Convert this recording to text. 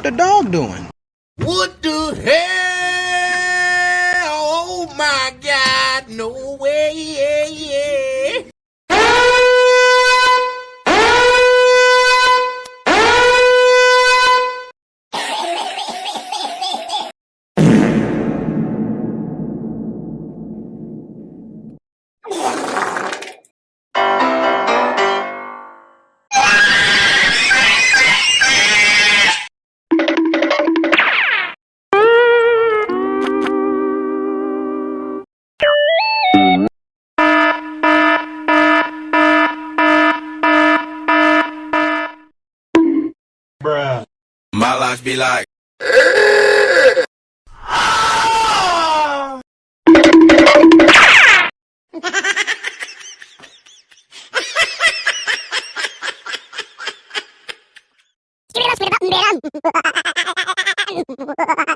What the dog doing? What the hell? Oh my God, no way, yeah, yeah. Bruh. My life be like. Give me that button, man.